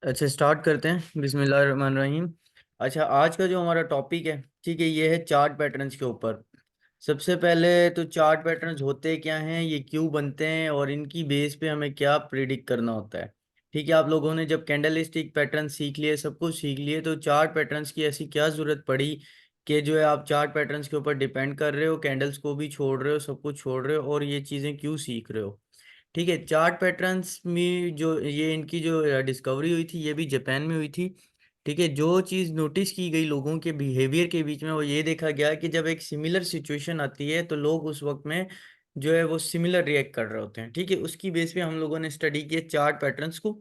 अच्छा, स्टार्ट करते हैं। बिस्मिल्लाहिर्रहमानिर्रहीम। अच्छा, आज का जो हमारा टॉपिक है, ठीक है, ये है चार्ट पैटर्न्स के ऊपर। सबसे पहले तो चार्ट पैटर्न्स होते क्या हैं, ये क्यों बनते हैं और इनकी बेस पे हमें क्या प्रिडिक्ट करना होता है। ठीक है, आप लोगों ने जब कैंडलस्टिक पैटर्न सीख लिए, सब कुछ सीख लिए, तो चार्ट पैटर्न्स की ऐसी क्या जरूरत पड़ी कि जो है आप चार्ट पैटर्न्स के ऊपर डिपेंड कर रहे हो, कैंडल्स को भी छोड़ रहे हो, सब कुछ छोड़ रहे हो, और ये चीज़ें क्यों सीख रहे हो। ठीक है, चार्ट पैटर्न्स में जो ये इनकी जो डिस्कवरी हुई थी, ये भी जापान में हुई थी। ठीक है, जो चीज़ नोटिस की गई लोगों के बिहेवियर के बीच में, वो ये देखा गया कि जब एक सिमिलर सिचुएशन आती है तो लोग उस वक्त में जो है वो सिमिलर रिएक्ट कर रहे होते हैं। ठीक है, उसकी बेस पे हम लोगों ने स्टडी किया चार्ट पैटर्न्स को।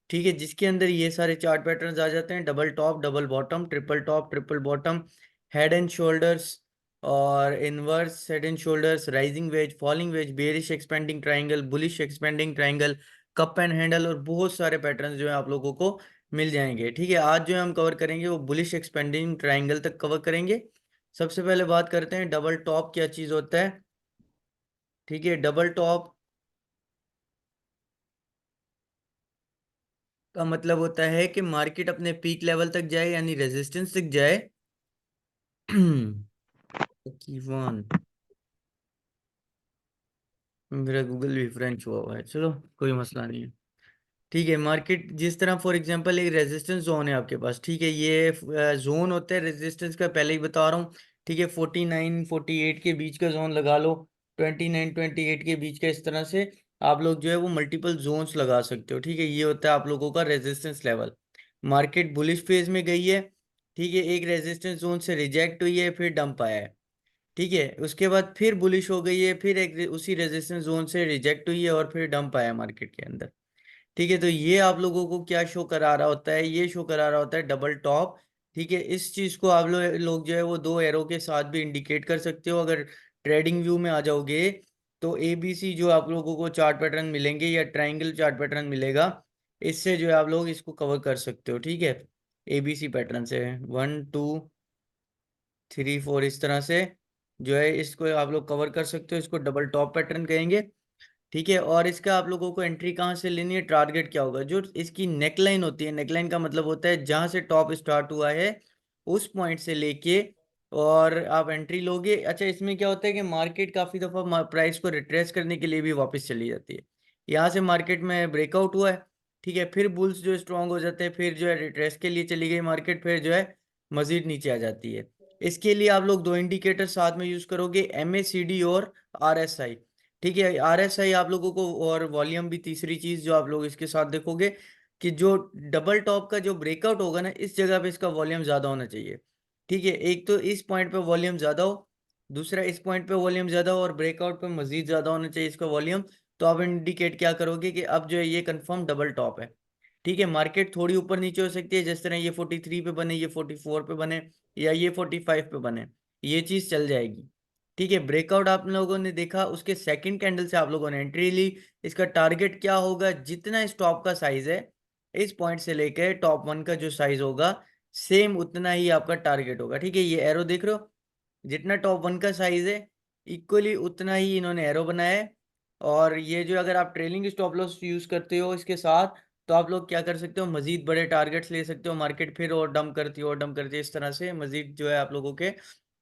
ठीक है, जिसके अंदर ये सारे चार्ट पैटर्न्स आ जाते हैं: double top, double bottom, triple top, triple bottom, head and shoulders, और inverse head and shoulders, rising wedge, falling wedge, bearish expanding triangle, bullish expanding triangle, cup and handle, और बहुत सारे पैटर्न्स जो है आप लोगों को मिल जाएंगे। ठीक है, आज जो है हम कवर करेंगे वो बुलिश एक्सपेंडिंग ट्राइंगल तक कवर करेंगे। सबसे पहले बात करते हैं डबल टॉप क्या चीज होता है। ठीक है, डबल टॉप का मतलब होता है कि मार्केट अपने पीक लेवल तक जाए, यानी रेजिस्टेंस तक जाए। की वन, मेरा गूगल भी फ्रेंच हुआ है, चलो कोई मसला नहीं है। ठीक है, मार्केट जिस तरह फॉर एग्जांपल एक रेजिस्टेंस जोन है आपके पास, ठीक है, ये जोन होता है रेजिस्टेंस का, पहले ही बता रहा हूँ। ठीक है, 49-48 के बीच का जोन लगा लो, 29-28 के बीच का, इस तरह से आप लोग जो है वो मल्टीपल जोन्स लगा सकते हो। ठीक है, ये होता है आप लोगों का resistance level. Market bullish phase में गई है, ठीक है, एक रेजिस्टेंस जोन से रिजेक्ट हुई है, फिर डंप आया है। ठीक है, उसके बाद फिर बुलिश हो गई है, फिर एक उसी रेजिस्टेंस जोन से रिजेक्ट हुई है, और फिर डंप आया मार्केट के अंदर। ठीक है, तो ये आप लोगों को क्या शो करा रहा होता है, ये शो करा रहा होता है डबल टॉप। ठीक है, इस चीज को आप लोग जो है वो दो एरो के साथ भी इंडिकेट कर सकते हो। अगर ट्रेडिंग व्यू में आ जाओगे तो एबीसी जो आप लोगों को चार्ट पैटर्न मिलेंगे, या ट्राइंगल चार्ट पैटर्न मिलेगा, इससे जो है आप लोग इसको कवर कर सकते हो। ठीक है, एबीसी पैटर्न से 1 2 3 4 इस तरह से जो है इसको आप लोग कवर कर सकते हो, इसको डबल टॉप पैटर्न कहेंगे। ठीक है, और इसका आप लोगों को एंट्री कहाँ से लेनी है, टारगेट क्या होगा, जो इसकी नेकलाइन होती है, नेकलाइन का मतलब होता है जहां से टॉप स्टार्ट हुआ है उस पॉइंट से लेके और आप एंट्री लोगे। अच्छा, इसमें क्या होता है कि मार्केट काफी दफा प्राइस को रिट्रेस करने के लिए भी वापस चली जाती है। यहाँ से मार्केट में ब्रेकआउट हुआ है, ठीक है, फिर बुल्स जो स्ट्रांग हो जाते हैं, फिर जो है रिट्रेस के लिए चली गई मार्केट, फिर जो है मजीद नीचे आ जाती है। इसके लिए आप लोग दो इंडिकेटर साथ में यूज करोगे, MACD और RSI। ठीक है, RSI आप लोगों को, और वॉल्यूम भी तीसरी चीज जो आप लोग इसके साथ देखोगे, कि जो डबल टॉप का जो ब्रेकआउट होगा ना, इस जगह पे इसका वॉल्यूम ज्यादा होना चाहिए। ठीक है, एक तो इस पॉइंट पे वॉल्यूम ज्यादा हो, दूसरा इस पॉइंट पे वॉल्यूम ज्यादा हो, और ब्रेकआउट पे मजीद ज्यादा होना चाहिए इसका वॉल्यूम। तो आप इंडिकेट क्या करोगे कि अब जो है ये कंफर्म डबल टॉप है। ठीक है, मार्केट थोड़ी ऊपर नीचे हो सकती है, जिस तरह ये 43 पे बने, ये 44 पे बने, या ये 45 पे बने, ये चीज चल जाएगी। ठीक है, ब्रेकआउट आप लोगों ने देखा, उसके सेकंड कैंडल से आप लोगों ने एंट्री ली। इसका टारगेट क्या होगा, जितना स्टॉप का साइज है, इस पॉइंट से लेकर टॉप वन का जो साइज होगा, सेम उतना ही आपका टारगेट होगा। ठीक है, ये एरो देख रहे हो, जितना टॉप वन का साइज है, इक्वली उतना ही इन्होंने एरो बनाया है। और ये जो अगर आप ट्रेलिंग स्टॉप लॉस यूज करते हो इसके साथ, तो आप लोग क्या कर सकते हो, मजीद बड़े टारगेट्स ले सकते हो। मार्केट फिर और डंप करती है, और डंप करती है, इस तरह से मजीद जो है आप लोगों के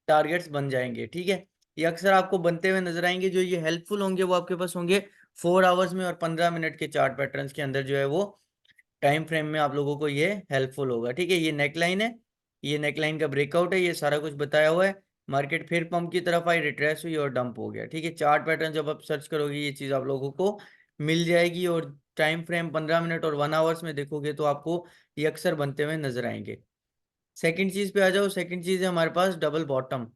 टारगेट्स बन जाएंगे। ठीक है, ये अक्सर आपको बनते हुए नजर आएंगे। जो ये हेल्पफुल होंगे वो आपके पास होंगे 4 आवर्स में और 15 मिनट के चार्ट पैटर्न्स के अंदर, जो है वो टाइम फ्रेम में आप लोगों को ये हेल्पफुल होगा। ठीक है, ये नेकलाइन है, ये नेकलाइन का ब्रेकआउट है, ये सारा कुछ बताया हुआ है। मार्केट फिर पंप की तरफ आई, रिट्रेस हुई और डंप हो गया। ठीक है, चार्ट पैटर्न जब आप सर्च करोगे ये चीज आप लोगों को मिल जाएगी, और टाइम फ्रेम 15 मिनट और 1 आवर्स में देखोगे तो आपको ये अक्सर बनते हुए नजर आएंगे। सेकंड चीज पे आ जाओ, सेकंड चीज है हमारे पास डबल बॉटम।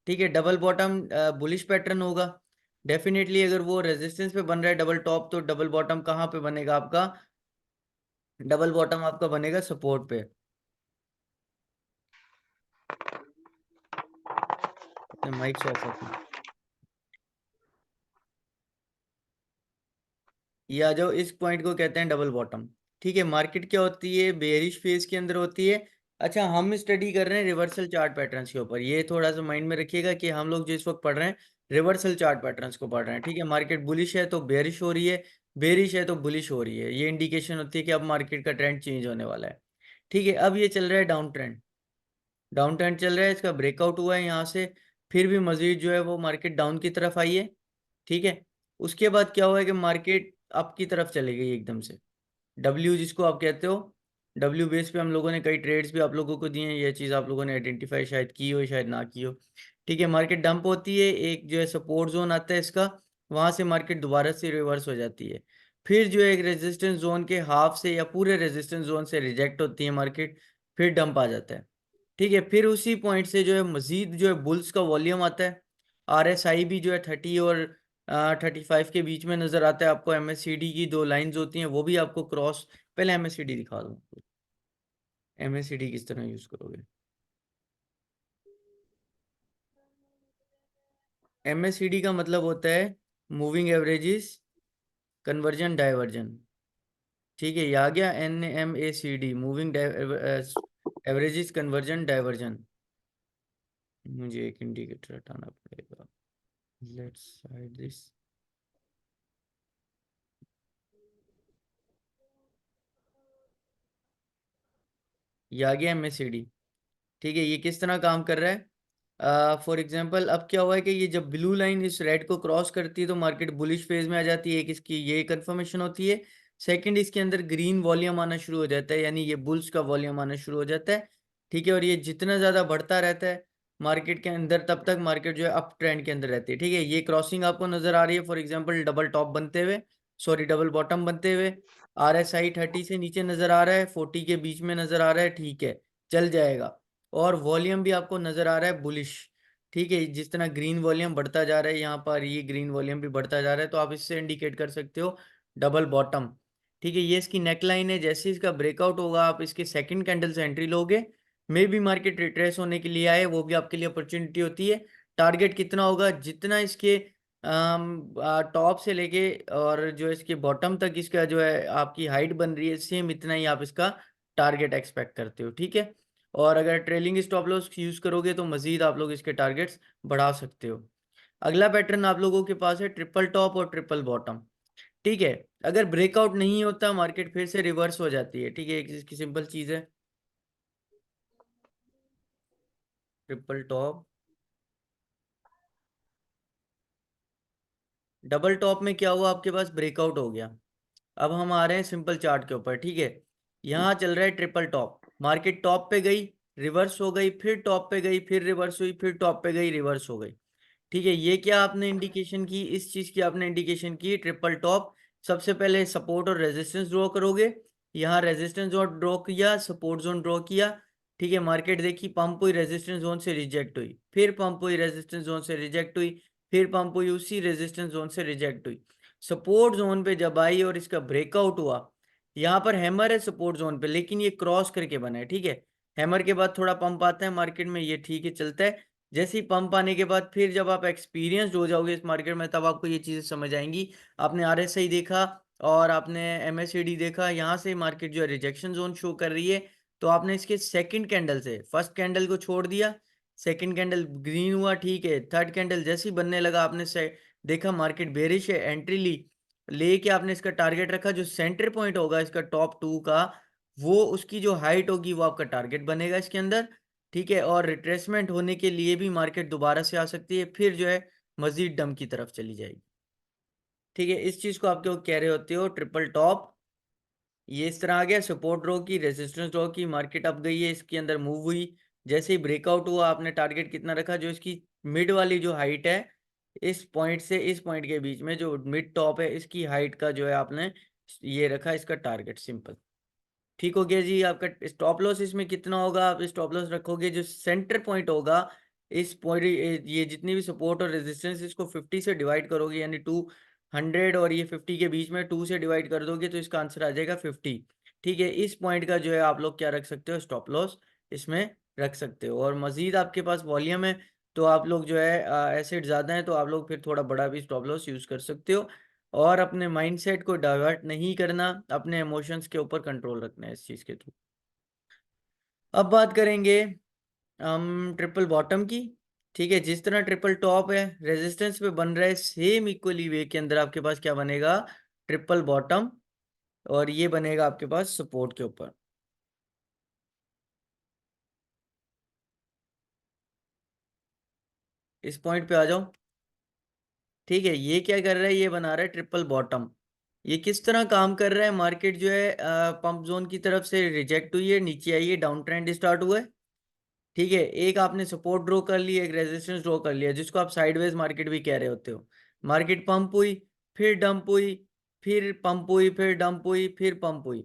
ठीक है, डबल बॉटम बुलिश पैटर्न होगा डेफिनेटली। अगर वो रेजिस्टेंस पे बन रहा है डबल टॉप, तो डबल बॉटम कहाँ पे बनेगा आपका, डबल बॉटम आपका बनेगा सपोर्ट पे। अपने माइक से ऑफ रखना। ये आ जाओ, इस पॉइंट को कहते हैं डबल बॉटम। ठीक है, मार्केट क्या होती है, बेयरिश फेज के अंदर होती है। अच्छा, हम स्टडी कर रहे हैं रिवर्सल चार्ट पैटर्न्स के ऊपर, ये थोड़ा सा माइंड में रखिएगा कि हम लोग जो इस वक्त पढ़ रहे हैं रिवर्सल चार्ट पैटर्न्स को पढ़ रहे हैं। ठीक है, मार्केट बुलिश है तो बेयरिश हो रही है, बेरिश है तो बुलिश हो रही है, ये इंडिकेशन होती है कि अब मार्केट का ट्रेंड चेंज होने वाला है। ठीक है, अब ये चल रहा है डाउन ट्रेंड, डाउन ट्रेंड चल रहा है, इसका ब्रेकआउट हुआ है यहाँ से, फिर भी मजीद जो है वो मार्केट डाउन की तरफ आई है। ठीक है, उसके बाद क्या हुआ है कि मार्केट अप की तरफ चली गई एकदम से, डब्ल्यू जिसको आप कहते हो, डब्ल्यू बेस पे हम लोगों ने कई ट्रेड्स भी आप लोगों को दिए हैं, ये चीज़ आप लोगों ने आइडेंटिफाई शायद की हो शायद ना की हो। ठीक है, मार्केट डंप होती है, एक जो है सपोर्ट जोन आता है इसका, वहां से मार्केट दोबारा से रिवर्स हो जाती है, फिर जो है एक रेजिस्टेंस जोन के हाफ से या पूरे रेजिस्टेंस जोन से रिजेक्ट होती है मार्केट, फिर डंप आ जाता है। ठीक है, फिर उसी पॉइंट से जो है मजीद जो है बुल्स का वॉल्यूम आता है, RSI भी जो है 30 और 35 के बीच में नजर आता है आपको, MACD की दो लाइंस होती हैं वो भी आपको क्रॉस, पहले MACD दिखा दूं, MACD किस तरह यूज करोगे। MACD का मतलब होता है मूविंग एवरेजेस कन्वर्जन डाइवर्जन। ठीक है, ये आ गया NMACD, moving averages conversion diversion. मुझे एक इंडिकेटर हटाना पड़ेगा, लेट्स हाइड दिस। ये आ गया MACD। ठीक है, ये किस तरह काम कर रहा है, फॉर एग्जांपल अब क्या हुआ है कि ये जब ब्लू लाइन इस रेड को क्रॉस करती है तो मार्केट बुलिश फेज में आ जाती है, एक इसकी ये कंफर्मेशन होती है। सेकंड, इसके अंदर ग्रीन वॉल्यूम आना शुरू हो जाता है, यानी ये बुल्स का वॉल्यूम आना शुरू हो जाता है। ठीक है, और ये जितना ज्यादा बढ़ता रहता है मार्केट के अंदर, तब तक मार्केट जो है अप ट्रेंड के अंदर रहती है। ठीक है, ये क्रॉसिंग आपको नजर आ रही है, फॉर एग्जाम्पल डबल टॉप बनते हुए, सॉरी डबल बॉटम बनते हुए, RSI 30 से नीचे नजर आ रहा है, 40 के बीच में नजर आ रहा है। ठीक है, चल जाएगा। और वॉल्यूम भी आपको नजर आ रहा है बुलिश। ठीक है, जिस तरह ग्रीन वॉल्यूम बढ़ता जा रहा है यहाँ पर, ये ग्रीन वॉल्यूम भी बढ़ता जा रहा है, तो आप इससे इंडिकेट कर सकते हो डबल बॉटम। ठीक है, ये इसकी नेकलाइन है, जैसे इसका ब्रेकआउट होगा आप इसके सेकंड कैंडल से एंट्री लोगे, मे भी मार्केट रिट्रेस होने के लिए आए, वो भी आपके लिए अपॉर्चुनिटी होती है। टारगेट कितना होगा, जितना इसके टॉप से लेके और जो इसके बॉटम तक इसका जो है आपकी हाइट बन रही है, सेम इतना ही आप इसका टारगेट एक्सपेक्ट करते हो। ठीक है, और अगर ट्रेलिंग स्टॉप लॉस यूज करोगे तो मजीद आप लोग इसके टारगेट्स बढ़ा सकते हो। अगला पैटर्न आप लोगों के पास है ट्रिपल टॉप और ट्रिपल बॉटम। ठीक है, अगर ब्रेकआउट नहीं होता मार्केट फिर से रिवर्स हो जाती है। ठीक है, एक इसकी सिंपल चीज है, ट्रिपल टॉप, डबल टॉप में क्या हुआ, आपके पास ब्रेकआउट हो गया। अब हम आ रहे हैं सिंपल चार्ट के ऊपर। ठीक है, यहाँ चल रहा है ट्रिपल टॉप, मार्केट टॉप पे गई, रिवर्स हो गई, फिर टॉप पे गई, फिर रिवर्स हुई, फिर टॉप पे गई, रिवर्स हो गई। ठीक है, ये क्या आपने इंडिकेशन की, इस चीज की आपने इंडिकेशन की ट्रिपल टॉप। सबसे पहले सपोर्ट और रेजिस्टेंस ड्रॉ करोगे, यहाँ रेजिस्टेंस जोन ड्रॉ किया, सपोर्ट जोन ड्रॉ किया। ठीक है, मार्केट देखी पंप हुई, रेजिस्टेंस जोन से रिजेक्ट हुई, फिर पंप हुई, रेजिस्टेंस जोन से रिजेक्ट हुई, फिर पंप हुई, उसी रेजिस्टेंस जोन से रिजेक्ट हुई। सपोर्ट जोन पे जब आई और इसका ब्रेकआउट हुआ, यहाँ पर हैमर है सपोर्ट जोन पे, लेकिन ये क्रॉस करके बना है। ठीक है, हैमर के बाद थोड़ा पंप आता है मार्केट में, ये ठीक है चलता है। जैसे ही पंप आने के बाद फिर जब आप एक्सपीरियंस्ड हो जाओगे इस मार्केट में, तब आपको ये चीजें समझ आएंगी। आपने RSI देखा और आपने MACD देखा, यहाँ से मार्केट जो है रिजेक्शन जोन शो कर रही है, तो आपने इसके सेकंड कैंडल से फर्स्ट कैंडल को छोड़ दिया, सेकंड कैंडल ग्रीन हुआ। ठीक है, थर्ड कैंडल जैसे ही बनने लगा, आपने से देखा मार्केट बेरिश है, एंट्री ली, लेके आपने इसका टारगेट रखा, जो सेंटर पॉइंट होगा इसका टॉप टू का, वो उसकी जो हाइट होगी वो आपका टारगेट बनेगा इसके अंदर। ठीक है, और रिट्रेसमेंट होने के लिए भी मार्केट दोबारा से आ सकती है, फिर जो है मजीद डम की तरफ चली जाएगी। ठीक है, इस चीज को आप क्यों कह रहे होते हो ट्रिपल टॉप। ये इस तरह आ गया, सपोर्ट ड्रॉ की, रेजिस्टेंस ड्रॉ की, मार्केट अप गई है, इसके अंदर मूव हुई, जैसे ही ब्रेकआउट हुआ आपने टारगेट कितना रखा, जो इसकी मिड वाली जो हाइट है, इस पॉइंट से इस पॉइंट के बीच में जो मिड टॉप है, इसकी हाइट का जो है आपने ये रखा इसका टारगेट, सिंपल। ठीक हो गया जी। आपका स्टॉप लॉस इसमें कितना होगा, आप स्टॉप लॉस रखोगे जो सेंटर पॉइंट होगा इस पॉइंट, ये जितनी भी सपोर्ट और रेजिस्टेंस, इसको 50 से डिवाइड करोगे, यानी 200 और ये 50 के बीच में 2 से डिवाइड कर दोगे तो इसका आंसर आ जाएगा 50। ठीक है, इस पॉइंट का जो है आप लोग क्या रख सकते हो, स्टॉप लॉस इसमें रख सकते हो। और मजीद आपके पास वॉल्यूम है तो आप लोग जो है एसेट ज़्यादा है तो आप लोग फिर थोड़ा बड़ा भी स्टॉप लॉस यूज़ कर सकते हो। और अपने माइंडसेट को डाइवर्ट नहीं करना, अपने इमोशंस के ऊपर कंट्रोल रखना है इस चीज़ के थ्रू। अब बात करेंगे हम ट्रिपल बॉटम की। ठीक है, जिस तरह ट्रिपल टॉप है रेजिस्टेंस पे बन रहा है, सेम इक्वली वे के अंदर आपके पास क्या बनेगा, ट्रिपल बॉटम, और ये बनेगा आपके पास सपोर्ट के ऊपर। इस पॉइंट पे आ जाओ। ठीक है, ये क्या कर रहा है, ये बना रहा है ट्रिपल बॉटम। ये किस तरह काम कर रहा है, मार्केट जो है पंप जोन की तरफ से रिजेक्ट हुई है, नीचे आई है, डाउन ट्रेंड स्टार्ट हुआ है। ठीक है, एक आपने सपोर्ट ड्रॉ कर लिया, एक रेजिस्टेंस ड्रॉ कर लिया, जिसको आप साइडवेज मार्केट भी कह रहे होते हो। मार्केट पंप हुई, फिर डंप हुई, फिर पंप हुई, फिर डंप हुई, फिर पंप हुई।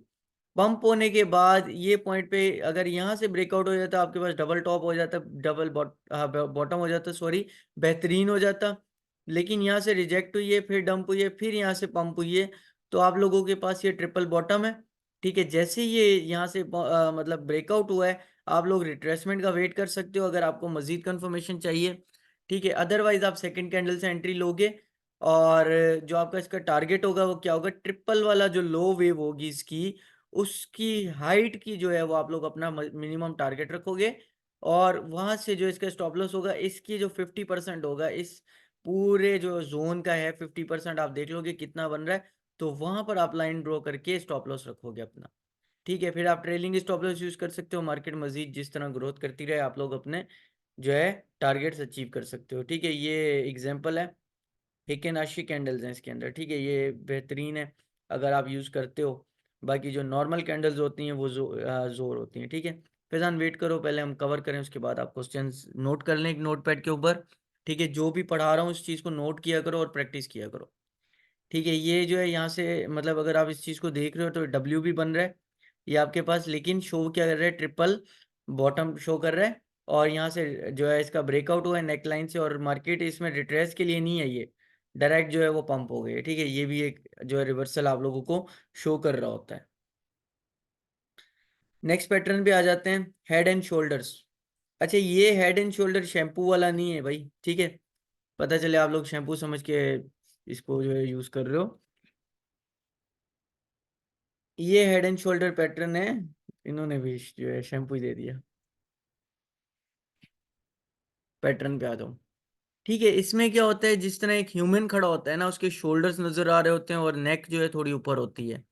पंप होने के बाद ये पॉइंट पे अगर यहाँ से ब्रेकआउट हो जाता, आपके पास डबल टॉप हो जाता, डबल बॉटम हो जाता, सॉरी, बेहतरीन हो जाता। लेकिन यहाँ से रिजेक्ट हुई है, फिर डंप हुई है, फिर यहाँ से पंप हुई है, तो आप लोगों के पास ये ट्रिपल बॉटम है। ठीक है, जैसे ये यहाँ से मतलब ब्रेकआउट हुआ है, आप लोग रिट्रेसमेंट का वेट कर सकते हो अगर आपको मजीद कंफर्मेशन चाहिए। ठीक है, अदरवाइज आप सेकंड कैंडल से एंट्री लोगे, और जो आपका इसका टारगेट होगा वो क्या होगा, ट्रिपल वाला जो लो वेव होगी इसकी, उसकी हाइट की जो है वो आप लोग अपना मिनिमम टारगेट रखोगे। और वहां से जो इसका स्टॉप लॉस होगा, इसकी जो 50% होगा, इस पूरे जो जोन का है 50% आप देख लोगे कितना बन रहा है, तो वहां पर आप लाइन ड्रॉ करके स्टॉप लॉस रखोगे अपना। ठीक है, फिर आप ट्रेलिंग स्टॉप लॉस यूज कर सकते हो, मार्केट मजीद जिस तरह ग्रोथ करती रहे आप लोग अपने जो है टारगेट्स अचीव कर सकते हो। ठीक है, ये एग्जांपल है, हिकेनाशी कैंडल्स हैं इसके अंदर। ठीक है, ये बेहतरीन है अगर आप यूज़ करते हो। बाकी जो नॉर्मल कैंडल्स होती हैं वो जोर होती हैं। ठीक है, फिलहाल वेट करो, पहले हम कवर करें, उसके बाद आप क्वेश्चंस नोट कर लें एक नोट पैड के ऊपर। ठीक है, जो भी पढ़ा रहा हूँ उस चीज़ को नोट किया करो और प्रैक्टिस किया करो। ठीक है, ये जो है यहाँ से मतलब अगर आप इस चीज़ को देख रहे हो तो डब्ल्यू भी बन रहा है ये आपके पास, लेकिन शो क्या कर रहा है, ट्रिपल बॉटम शो कर रहा है। और यहाँ से जो है इसका ब्रेकआउट हुआ है नेक लाइन से, और मार्केट इसमें रिट्रेस के लिए नहीं है, ये डायरेक्ट जो है वो पंप हो गई है। ठीक है, ये भी एक जो है रिवर्सल आप लोगों को शो कर रहा होता है। नेक्स्ट पैटर्न पे आ जाते हैं, हेड एंड शोल्डर्स। अच्छा, ये हेड एंड शोल्डर शैम्पू वाला नहीं है भाई। ठीक है, पता चले आप लोग शैम्पू समझ के इसको जो है यूज कर रहे हो। ये हेड एंड शोल्डर पैटर्न है, इन्होंने भी जो है शैम्पू ही दे दिया। पैटर्न पे आ जाओ। ठीक है, इसमें क्या होता है, जिस तरह एक ह्यूमन खड़ा होता है ना, उसके शोल्डर्स नजर आ रहे होते हैं और नेक जो है थोड़ी ऊपर होती है।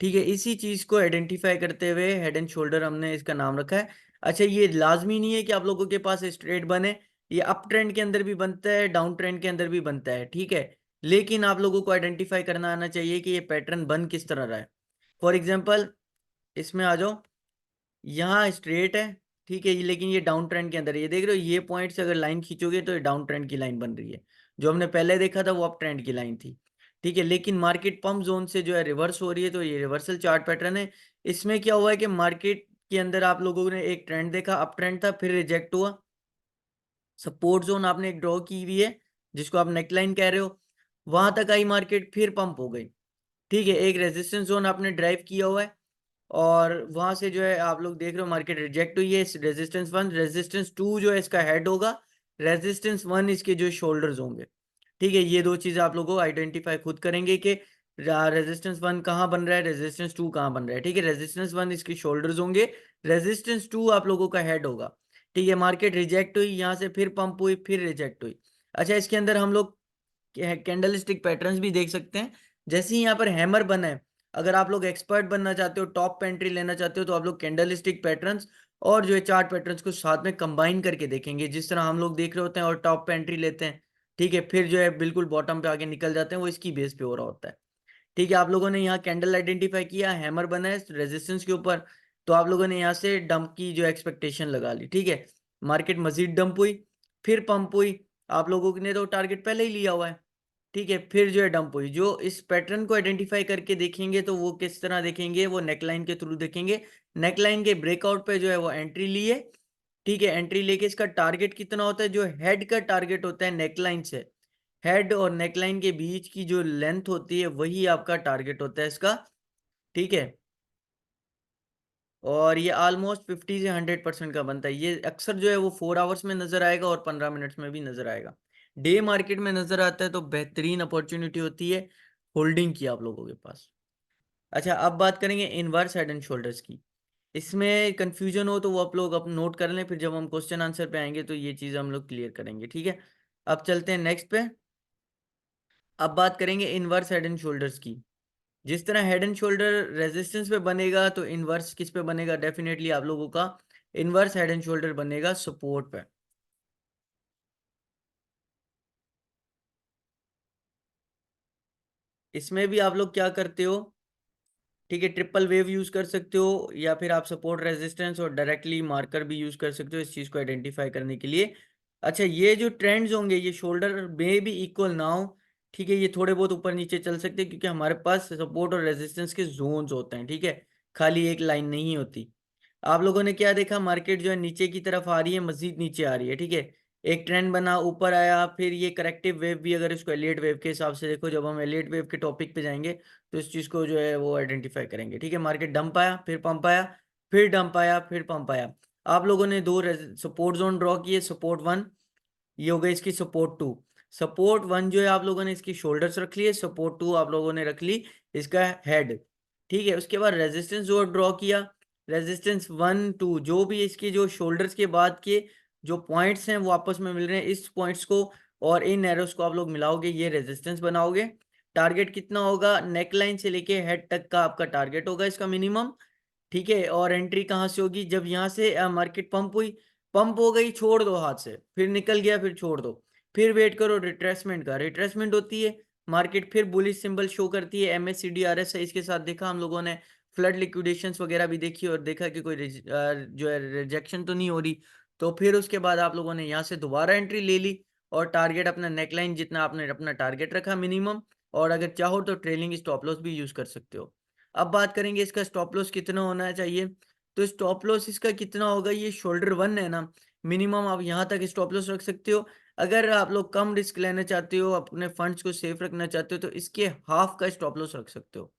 ठीक है, इसी चीज को आइडेंटिफाई करते हुए हेड एंड शोल्डर हमने इसका नाम रखा है। अच्छा, ये लाजमी नहीं है कि आप लोगों के पास स्ट्रेट बने, ये अप ट्रेंड के अंदर भी बनता है, डाउन ट्रेंड के अंदर भी बनता है। ठीक है, लेकिन आप लोगों को आइडेंटिफाई करना आना चाहिए कि ये पैटर्न बन किस तरह रहा है। फॉर एग्जाम्पल, इसमें आ जाओ, यहाँ स्ट्रेट है। ठीक है, लेकिन ये डाउन ट्रेंड के अंदर है। ये देख रहे हो, ये पॉइंट से अगर लाइन खींचोगे तो ये डाउन ट्रेंड की लाइन बन रही है। जो हमने पहले देखा था वो अप ट्रेंड की लाइन थी। ठीक है, लेकिन मार्केट पंप जोन से जो है रिवर्स हो रही है, तो ये रिवर्सल चार्ट पैटर्न है। इसमें क्या हुआ है कि मार्केट के अंदर आप लोगों ने एक ट्रेंड देखा, अप ट्रेंड था, फिर रिजेक्ट हुआ, सपोर्ट जोन आपने एक ड्रॉ की हुई है जिसको आप नेकलाइन कह रहे हो, वहां तक आई मार्केट, फिर पंप हो गई। ठीक है, एक रेजिस्टेंस जोन आपने ड्राइव किया हुआ है, और वहां से जो है आप लोग देख रहे हो मार्केट रिजेक्ट हुई है। रेजिस्टेंस वन, रेजिस्टेंस टू जो है इसका हेड होगा, रेजिस्टेंस वन इसके जो शोल्डर्स होंगे। ठीक है, ये दो चीजें आप लोगों को आइडेंटिफाई खुद करेंगे कि रेजिस्टेंस वन कहाँ बन रहा है, रेजिस्टेंस टू कहाँ बन रहा है। ठीक है, रेजिस्टेंस वन इसके शोल्डर्स होंगे, रेजिस्टेंस टू आप लोगों का हेड होगा। ठीक है, मार्केट रिजेक्ट हुई, यहाँ से फिर पंप हुई, फिर रिजेक्ट हुई। अच्छा, इसके अंदर हम लोग कैंडल स्टिक पैटर्न्स भी देख सकते हैं। जैसे ही यहाँ पर हैमर बना है, अगर आप लोग एक्सपर्ट बनना चाहते हो, टॉप पे एंट्री लेना चाहते हो, तो आप लोग कैंडल स्टिक पैटर्न्स और जो है चार्ट पैटर्न्स को साथ में कंबाइन करके देखेंगे, जिस तरह हम लोग देख रहे होते हैं और टॉप पे एंट्री लेते हैं। ठीक है, फिर जो है बिल्कुल बॉटम पे आगे निकल जाते हैं, वो इसकी बेस पे हो रहा होता है। ठीक है, आप लोगों ने यहाँ कैंडल आइडेंटिफाई किया, हैमर बना है रेजिस्टेंस के ऊपर, तो आप लोगों ने यहाँ से डंप की जो एक्सपेक्टेशन लगा ली। ठीक है, मार्केट मजीद डंप हुई, फिर पंप हुई, आप लोगों ने तो टारगेट पहले ही लिया हुआ है। ठीक है, फिर जो है डंप हुई। जो इस पैटर्न को आइडेंटिफाई करके देखेंगे तो वो किस तरह देखेंगे, वो नेकलाइन के थ्रू देखेंगे। नेकलाइन के ब्रेकआउट पे जो है वो एंट्री ली है। ठीक है, एंट्री लेके इसका टारगेट कितना होता है, जो हेड का टारगेट होता है नेकलाइन से, हेड और नेकलाइन के बीच की जो लेंथ होती है वही आपका टारगेट होता है इसका। ठीक है, और ये ऑलमोस्ट 50 से 100% का बनता है। ये अक्सर जो है वो 4 आवर्स में नजर आएगा और 15 मिनट्स में भी नजर आएगा। डे मार्केट में नजर आता है तो बेहतरीन अपॉर्चुनिटी होती है होल्डिंग की आप लोगों के पास। अच्छा, अब बात करेंगे इनवर्स हेड एंड शोल्डर्स की। इसमें कंफ्यूजन हो तो वो आप लोग अब नोट कर लें, फिर जब हम क्वेश्चन आंसर पे आएंगे तो ये चीज़ हम लोग क्लियर करेंगे। ठीक है, अब चलते हैं नेक्स्ट पे। अब बात करेंगे इनवर्स हेड एंड शोल्डर्स की। जिस तरह हेड एंड शोल्डर रेजिस्टेंस पे बनेगा, तो इनवर्स किस पे बनेगा? डेफिनेटली आप लोगों का इनवर्स हेड एंड शोल्डर बनेगा सपोर्ट पे। इसमें भी आप लोग क्या करते हो, ठीक है, ट्रिपल वेव यूज कर सकते हो, या फिर आप सपोर्ट रेजिस्टेंस और डायरेक्टली मार्कर भी यूज कर सकते हो इस चीज को आइडेंटिफाई करने के लिए। अच्छा, ये जो ट्रेंड्स होंगे ये शोल्डर में भी इक्वल ना हो, ठीक है, ये थोड़े बहुत ऊपर नीचे चल सकते हैं क्योंकि हमारे पास सपोर्ट और रेजिस्टेंस के जोन्स होते हैं, ठीक है, खाली एक लाइन नहीं होती। आप लोगों ने क्या देखा, मार्केट जो है नीचे की तरफ आ रही है, मजीद नीचे आ रही है, ठीक है, एक ट्रेंड बना, ऊपर आया, फिर ये करेक्टिव वेव भी, अगर इसको एलियट वेव के हिसाब से देखो, जब हम एलियट वेव के टॉपिक पे जाएंगे तो इस चीज को जो है वो आइडेंटिफाई करेंगे, ठीक है। मार्केट डंप आया, फिर पंप आया, फिर डंप आया, फिर पंप आया। आप लोगों ने दो सपोर्ट जोन ड्रॉ किए, सपोर्ट वन, ये हो गई इसकी सपोर्ट टू। सपोर्ट वन जो है आप लोगों ने इसकी शोल्डर्स रख लिए, सपोर्ट टू आप लोगों ने रख ली इसका हेड, ठीक है। उसके बाद रेजिस्टेंस जो ड्रॉ किया, रेजिस्टेंस वन टू, जो भी इसकी जो शोल्डर्स के बाद के जो पॉइंट्स हैं वो आपस में मिल रहे हैं, इस पॉइंट्स को और इन एरोस को आप लोग मिलाओगे, ये रेजिस्टेंस बनाओगे। टारगेट कितना होगा, नेक लाइन से लेके हेड तक का आपका टारगेट होगा इसका मिनिमम, ठीक है। और एंट्री कहाँ से होगी, जब यहाँ से मार्केट पंप हुई, पंप हो गई, छोड़ दो हाथ से, फिर निकल गया, फिर छोड़ दो, फिर वेट करो रिट्रेसमेंट का, रिट्रेसमेंट होती है, मार्केट फिर बुलिश सिंबल शो करती है, MACD RSI इसके साथ देखा हम लोगों ने, फ्लड लिक्विडेशंस वगैरह भी देखी और देखा कि कोई जो है रिजेक्शन तो नहीं हो रही। तो फिर उसके बाद आप लोगों ने यहाँ से दोबारा एंट्री ले ली और टारगेट अपना नेकलाइन जितना आपने अपना टारगेट रखा मिनिमम, और अगर चाहो तो ट्रेलिंग स्टॉप लॉस भी यूज कर सकते हो। अब बात करेंगे इसका स्टॉप लॉस कितना होना चाहिए। तो स्टॉप लॉस इसका कितना होगा, ये शोल्डर वन है ना, मिनिमम आप यहाँ तक स्टॉप लॉस रख सकते हो। अगर आप लोग कम रिस्क लेना चाहते हो, अपने फंड्स को सेफ रखना चाहते हो, तो इसके हाफ का स्टॉप लॉस रख सकते हो,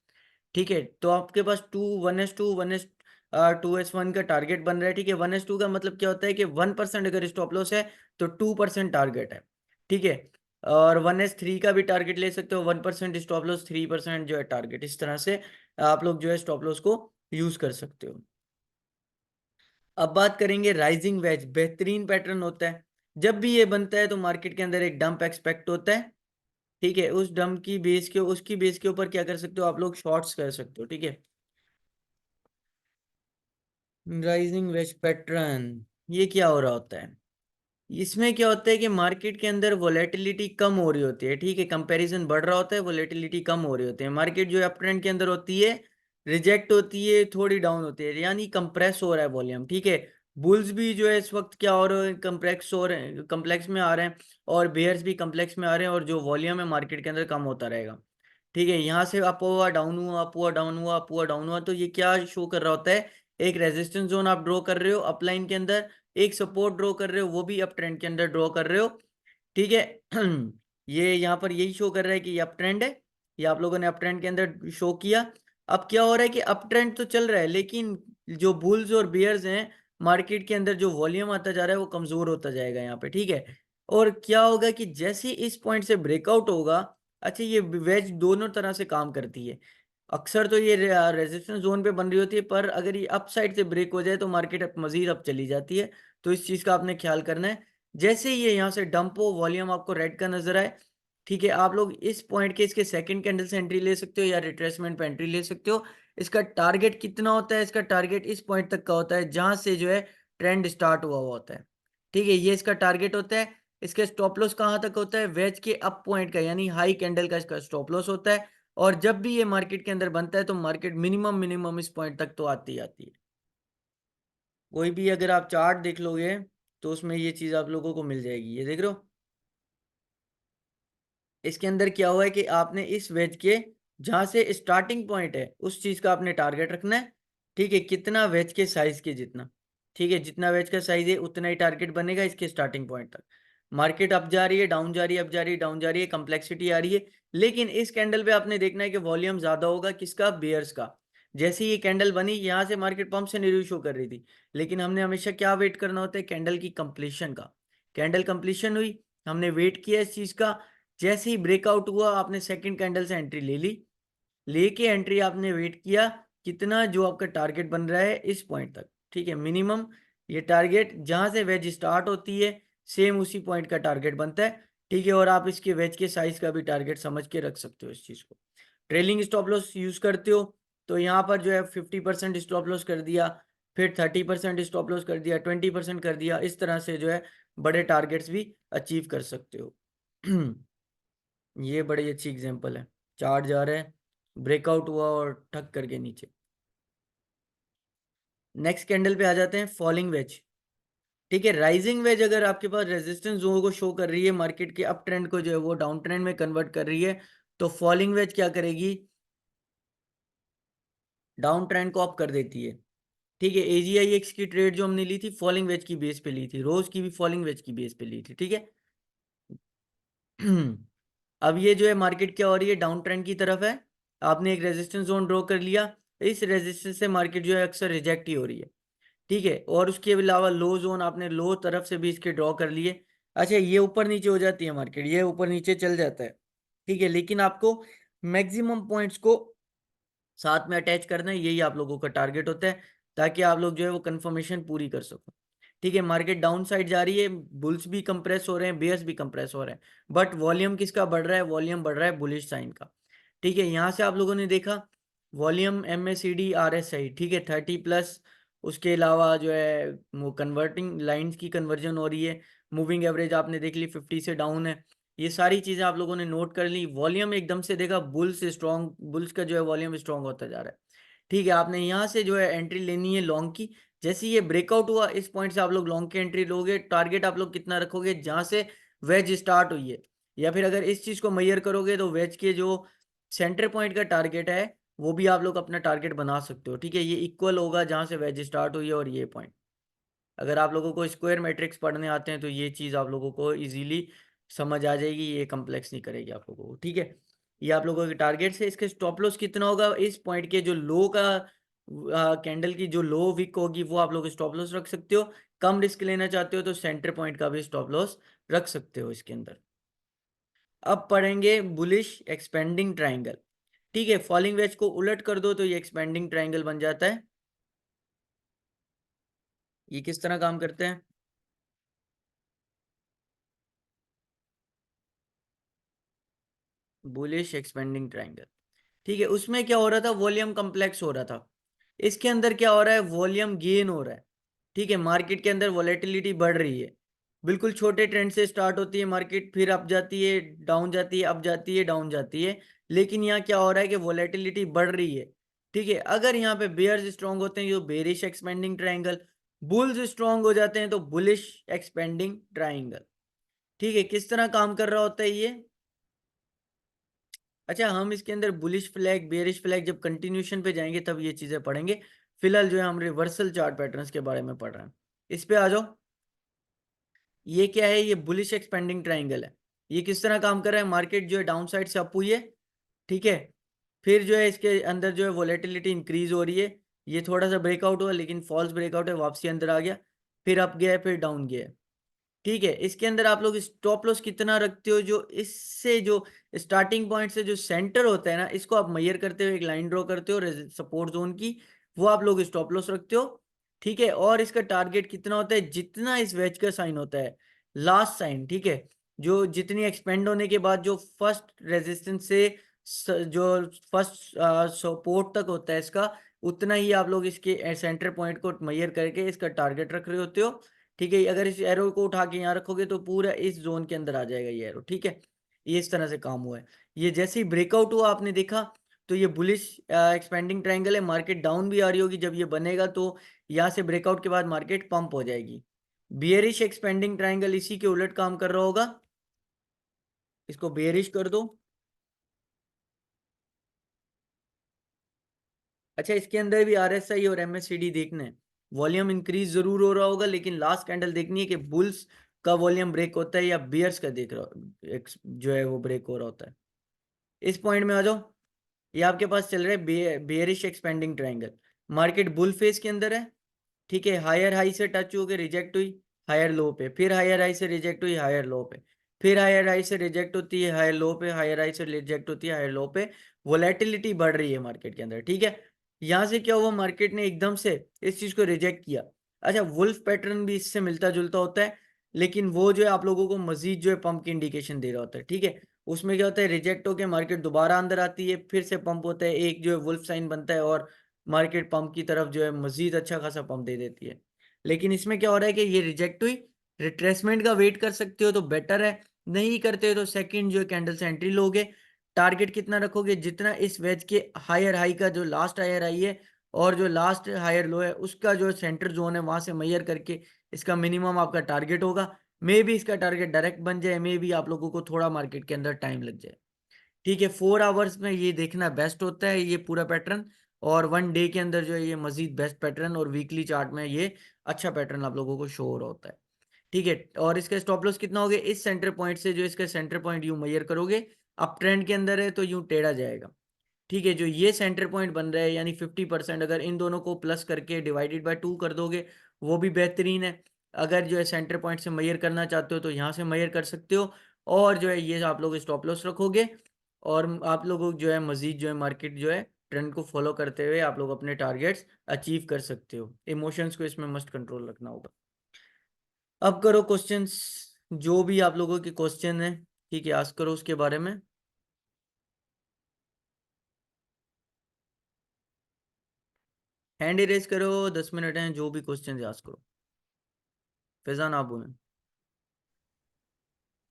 ठीक है। तो आपके पास 2:1:2 का टारगेट बन रहा है, ठीक है। 1:2 का मतलब क्या होता है कि 1% अगर स्टॉप लॉस है तो 2% टारगेट है, ठीक है। और 1:3 का भी टारगेट ले सकते हो, 1% स्टॉप लॉस, 3% जो है टारगेट, इस तरह से आप लोग जो है स्टॉप लॉस को यूज कर सकते हो। अब बात करेंगे राइजिंग वेज, बेहतरीन पैटर्न होता है, जब भी ये बनता है तो मार्केट के अंदर एक डंप एक्सपेक्ट होता है, ठीक है। उस डंप की बेस के उसकी बेस के ऊपर क्या कर सकते हो आप लोग, शॉर्ट्स कर सकते हो, ठीक है। राइजिंग वेज पैटर्न, ये क्या हो रहा होता है, इसमें क्या होता है कि मार्केट के अंदर वोलेटिलिटी कम हो रही होती है, ठीक है, कंपैरिजन बढ़ रहा होता है, वोलेटिलिटी कम हो रही होती है, मार्केट जो है अप ट्रेंड के अंदर होती है, रिजेक्ट होती है, थोड़ी डाउन होती है, यानी कंप्रेस हो रहा है वॉल्यूम, ठीक है। बुल्स भी जो है इस वक्त क्या हो रहे हैं, कम्प्लेक्स हो रहे हैं, कम्प्लेक्स में आ रहे हैं, और बेयर्स भी कम्प्लेक्स में आ रहे हैं, और जो वॉल्यूम है मार्केट के अंदर कम होता रहेगा, ठीक है। यहाँ से अप हुआ डाउन हुआ, अप हुआ डाउन हुआ, अप हुआ डाउन हुआ, तो ये क्या शो कर रहा होता है, एक रेजिस्टेंस जोन आप ड्रॉ कर रहे हो अपलाइन के अंदर, एक सपोर्ट ड्रॉ कर रहे हो, वो भी अप ट्रेंड के अंदर ड्रॉ कर रहे हो, ठीक है। ये यहाँ पर यही शो कर रहा है कि ये अप ट्रेंड है, ये आप लोगों ने अप ट्रेंड के अंदर शो किया। अब क्या हो रहा है कि अप ट्रेंड तो चल रहा है, लेकिन जो बुल्स और बियर्स हैं मार्केट के अंदर, जो वॉल्यूम आता जा रहा है वो कमजोर होता जाएगा यहाँ पे, ठीक है। और क्या होगा कि जैसे ही इस पॉइंट से ब्रेकआउट होगा, अच्छा, ये वेज दोनों तरह से काम करती है, अक्सर तो ये रेजिस्टेंस जोन पे बन रही होती है, पर अगर ये अप साइड से ब्रेक हो जाए तो मार्केट अब मजीद अप चली जाती है, तो इस चीज का आपने ख्याल करना है। जैसे ही ये यहाँ से डंप हो, वॉल्यूम आपको रेड का नजर आए, ठीक है, आप लोग इस पॉइंट के इसके सेकंड कैंडल से एंट्री ले सकते हो या रिट्रेसमेंट पे एंट्री ले सकते हो। इसका टारगेट कितना होता है, इसका टारगेट इस पॉइंट तक का होता है जहां से जो है ट्रेंड स्टार्ट हुआ होता है, ठीक है, ये इसका टारगेट होता है। इसके स्टॉप लॉस कहाँ तक होता है, वेज के अप पॉइंट का, यानी हाई कैंडल का इसका स्टॉप लॉस होता है। और जब भी ये मार्केट के अंदर बनता है तो मार्केट मिनिमम मिनिमम इस पॉइंट तक तो आती ही आती है। कोई भी अगर आप चार्ट देख लोगे तो उसमें ये चीज आप लोगों को मिल जाएगी, ये देख रहे हो, इसके अंदर क्या हुआ है कि आपने इस वेज के जहां से स्टार्टिंग पॉइंट है उस चीज का आपने टारगेट रखना है, ठीक है, कितना वेज के साइज के जितना, ठीक है, जितना वेज का साइज है उतना ही टारगेट बनेगा इसके स्टार्टिंग पॉइंट तक। मार्केट अप जा रही है, डाउन जा रही है, अप जा रही है, डाउन जा रही है, कम्प्लेक्सिटी आ रही है, लेकिन इस कैंडल पे आपने देखना है कि वॉल्यूम ज्यादा होगा किसका, बेयर्स का। जैसे ही ये कैंडल बनी, यहाँ से मार्केट पंप से नीचे शो कर रही थी, लेकिन हमने हमेशा क्या वेट करना होता है, कैंडल की कंप्लीशन का। कैंडल कंप्लीशन हुई, हमने वेट किया इस चीज का, जैसे ही ब्रेकआउट हुआ आपने सेकंड कैंडल से एंट्री ले ली, लेके एंट्री आपने वेट किया, कितना जो आपका टारगेट बन रहा है इस पॉइंट तक, ठीक है, मिनिमम ये टारगेट जहां से वेज स्टार्ट होती है सेम उसी पॉइंट का टारगेट बनता है, ठीक है। और आप इसके वेज के साइज का भी टारगेट समझ के रख सकते हो इस चीज को। ट्रेलिंग स्टॉप लॉस यूज करते हो तो यहाँ पर जो है 50% स्टॉप लॉस कर दिया, फिर 30% स्टॉप लॉस कर दिया, 20% कर दिया, इस तरह से जो है बड़े टारगेट्स भी अचीव कर सकते हो। ये बड़ी अच्छी एग्जांपल है। चार्ट जा रहा है, ब्रेकआउट हुआ और ठक करके नीचे। नेक्स्ट कैंडल पे आ जाते हैं, फॉलिंग वेज। ठीक है, राइजिंग वेज अगर आपके पास रेजिस्टेंस जोन को शो कर रही है, मार्केट के अप ट्रेंड को जो है वो डाउन ट्रेंड में कन्वर्ट कर रही है, तो फॉलिंग वेज क्या करेगी, डाउन ट्रेंड को अप कर देती है। ठीक है, AGIX की ट्रेड जो हमने ली थी फॉलिंग वेज की बेस पे ली थी, रोज की भी फॉलिंग वेज की बेस पे ली थी। ठीक है। अब ये जो है मार्केट क्या हो रही है, डाउन ट्रेंड की तरफ है। आपने एक रेजिस्टेंस जोन ड्रॉ कर लिया, इस रेजिस्टेंस से मार्केट जो है अक्सर रिजेक्ट ही हो रही है। ठीक है, और उसके अलावा लो जोन आपने लो तरफ से भी इसके ड्रॉ कर लिए। अच्छा, ये ऊपर नीचे हो जाती है मार्केट, ये ऊपर नीचे चल जाता है। ठीक है, लेकिन आपको मैक्सिमम पॉइंट्स को साथ में अटैच करना है, यही आप लोगों का टारगेट होता है, ताकि आप लोग जो है वो कंफर्मेशन पूरी कर सको। ठीक है, मार्केट डाउन साइड जा रही है, बुल्स भी कंप्रेस हो रहे हैं, बेयर्स भी कंप्रेस हो रहे हैं, बट वॉल्यूम किसका बढ़ रहा है, वॉल्यूम बढ़ रहा है बुलिश साइन का। ठीक है, यहाँ से आप लोगों ने देखा वॉल्यूम MACD RSI, ठीक है, 30+। उसके अलावा जो है वो कन्वर्टिंग लाइंस की कन्वर्जन हो रही है, मूविंग एवरेज आपने देख ली 50 से डाउन है। ये सारी चीजें आप लोगों ने नोट कर ली। वॉल्यूम एकदम से देखा बुल्स स्ट्रॉन्ग, बुल्स का जो है वॉल्यूम स्ट्रॉन्ग होता जा रहा है। ठीक है, आपने यहाँ से जो है एंट्री लेनी है लॉन्ग की। जैसे ये ब्रेकआउट हुआ इस पॉइंट से आप लोग लॉन्ग की एंट्री लोगे। टारगेट आप लोग कितना रखोगे, जहां से वेज स्टार्ट हुई है, या फिर अगर इस चीज को मेजर करोगे तो वेज के जो सेंटर पॉइंट का टारगेट है वो भी आप लोग अपना टारगेट बना सकते हो। ठीक है, ये इक्वल होगा जहां से वेज स्टार्ट हुई है और ये पॉइंट। अगर आप लोगों को स्क्वायर मैट्रिक्स पढ़ने आते हैं तो ये चीज़ आप लोगों को इजीली समझ आ जाएगी, ये कम्प्लेक्स नहीं करेगी आप लोगों को। ठीक है, ये आप लोगों के टारगेट से। इसके स्टॉप लॉस कितना होगा, इस पॉइंट के जो लो का कैंडल की जो लो विक होगी वो आप लोग स्टॉप लॉस रख सकते हो। कम रिस्क लेना चाहते हो तो सेंटर पॉइंट का भी स्टॉप लॉस रख सकते हो इसके अंदर। अब पढ़ेंगे बुलिश एक्सपेंडिंग ट्राइंगल। ठीक है, फॉलिंग वेज को उलट कर दो तो ये एक्सपेंडिंग ट्राइंगल बन जाता है। ये किस तरह काम करते हैं, बुलिश एक्सपेंडिंग ट्राइंगल। ठीक है, उसमें क्या हो रहा था, वॉल्यूम कम्प्लेक्स हो रहा था। इसके अंदर क्या हो रहा है, वॉल्यूम गेन हो रहा है। ठीक है, मार्केट के अंदर वॉलेटिलिटी बढ़ रही है। बिल्कुल छोटे ट्रेंड से स्टार्ट होती है मार्केट, फिर अप जाती है, डाउन जाती है, अप जाती है, डाउन जाती है। लेकिन यहाँ क्या हो रहा है कि वॉलेटिलिटी बढ़ रही है। ठीक है, अगर यहाँ पे बेयर्स स्ट्रांग होते हैं, जो bearish expanding triangle, bulls strong हो जाते हैं तो बुलिश एक्सपेंडिंग ट्राइंगल। ठीक है, किस तरह काम कर रहा होता है ये। अच्छा, हम इसके अंदर बुलिश फ्लैग बेयरिश फ्लैग जब कंटिन्यूशन पे जाएंगे तब ये चीजें पढ़ेंगे। फिलहाल जो है हम रिवर्सल चार्ट पैटर्न्स के बारे में पढ़ रहे हैं। इस पे आ जाओ। ये क्या है, ये बुलिश एक्सपेंडिंग ट्राइंगल है। ये किस तरह काम कर रहा है, मार्केट जो है डाउन साइड से अप हुई है। ठीक है, फिर जो है इसके अंदर जो है वोलेटिलिटी इंक्रीज हो रही है। ये थोड़ा सा ब्रेकआउट हुआ लेकिन फॉल्स ब्रेकआउट है, वापसी अंदर आ गया, फिर अप गया, फिर डाउन गया। ठीक है, इसके अंदर आप लोग स्टॉप लॉस कितना रखते हो, जो इससे जो स्टार्टिंग पॉइंट से जो सेंटर होता है ना, इसको आप मेजर करते हो, एक लाइन ड्रॉ करते हो सपोर्ट जोन की, वो आप लोग स्टॉप लॉस रखते हो। ठीक है, और इसका टारगेट कितना होता है, जितना इस वेज का साइन होता है, लास्ट साइन। ठीक है, जो जितनी एक्सपेंड होने के बाद जो फर्स्ट रेजिस्टेंस से जो फर्स्ट सपोर्ट तक होता है इसका, उतना ही आप लोग इसके सेंटर पॉइंट को मेजर करके इसका टारगेट रख रहे होते हो। ठीक है, अगर इस एरो को उठा के यहाँ रखोगे तो पूरा इस जोन के अंदर आ जाएगा ये एरो। ठीक है, ये इस तरह से काम हुआ है। ये जैसे ही ब्रेकआउट हुआ आपने देखा, तो ये बुलिश एक्सपेंडिंग ट्रायंगल है, मार्केट डाउन भी आ रही होगी, जब ये बनेगा तो यहाँ से ब्रेकआउट के बाद मार्केट पंप हो जाएगी। बियरिश एक्सपेंडिंग ट्रायंगल इसी के उलट काम कर रहा होगा, इसको बेयरिश कर दो। अच्छा, इसके अंदर भी RSI और MACD देखना है। वॉल्यूम इंक्रीज जरूर हो रहा होगा, लेकिन लास्ट कैंडल देखनी है कि बुल्स का वॉल्यूम ब्रेक होता है या बियर्स का देख रहा जो है वो ब्रेक हो रहा होता है। इस पॉइंट में आ जाओ। ये आपके पास चल रहा है bearish expanding triangle, market bull face के अंदर है। ठीक है, हायर हाई से टच होकर रिजेक्ट हुई, हायर लो पे, फिर हायर हाई से रिजेक्ट हुई, हायर लो पे, फिर हायर हाई से रिजेक्ट होती है, हायर लो पे, हायर हाई से रिजेक्ट होती है, हायर लो पे। वोलेटिलिटी बढ़ रही है मार्केट के अंदर। ठीक है, यहाँ से क्या हुआ, मार्केट ने एकदम से इस चीज को रिजेक्ट किया। अच्छा, वुल्फ पैटर्न भी इससे मिलता जुलता होता है, लेकिन वो जो है आप लोगों को मजीद जो है पंप की इंडिकेशन दे रहा होता है। ठीक है, उसमें क्या होता है, रिजेक्ट होके मार्केट दोबारा अंदर आती है, फिर से पंप होता है, एक जो है वुल्फ साइन बनता है और मार्केट पंप की तरफ जो है मजीद अच्छा खासा पंप दे देती है। लेकिन इसमें क्या हो रहा है कि ये रिजेक्ट हुई, रिट्रेसमेंट का वेट कर सकते हो तो बेटर है, नहीं करते हो तो सेकंड जो कैंडल से एंट्री लोगे। टारगेट कितना रखोगे, जितना इस वेज के हायर हाई का जो लास्ट हायर हाई है और जो लास्ट हायर लो है उसका जो सेंटर जोन है वहां से मेजर करके इसका मिनिमम आपका टारगेट होगा। मे भी इसका टारगेट डायरेक्ट बन जाए, मे भी आप लोगों को थोड़ा मार्केट के अंदर टाइम लग जाए। ठीक है, 4 आवर्स में ये देखना बेस्ट होता है ये पूरा पैटर्न, और 1 डे के अंदर जो है ये मजीद बेस्ट पैटर्न, और वीकली चार्ट में ये अच्छा पैटर्न आप लोगों को शो हो रहा होता है। ठीक है, और इसका स्टॉप लॉस कितना हो गया, इस सेंटर पॉइंट से जो इसका सेंटर पॉइंट यूं मेजर करोगे, अप ट्रेंड के अंदर है तो यूं टेढ़ा जाएगा। ठीक है, जो ये सेंटर पॉइंट बन रहा है यानी 50%, अगर इन दोनों को प्लस करके डिवाइडेड बाय 2 कर दोगे वो भी बेहतरीन है। अगर जो है सेंटर पॉइंट से मेजर करना चाहते हो तो यहाँ से मेजर कर सकते हो, और जो है ये आप लोग स्टॉप लॉस रखोगे, और आप लोगों को जो है मजीद जो है मार्केट जो है ट्रेंड को फॉलो करते हुए आप लोग अपने टारगेट्स अचीव कर सकते हो। इमोशंस को इसमें मस्ट कंट्रोल रखना होगा। अब करो क्वेश्चंस, जो भी आप लोगों के क्वेश्चन है, ठीक है, आस्क करो उसके बारे में। हैंड इरेज करो, 10 मिनट हैं, जो भी क्वेश्चन आस्क करो। फैजान आप बोलें।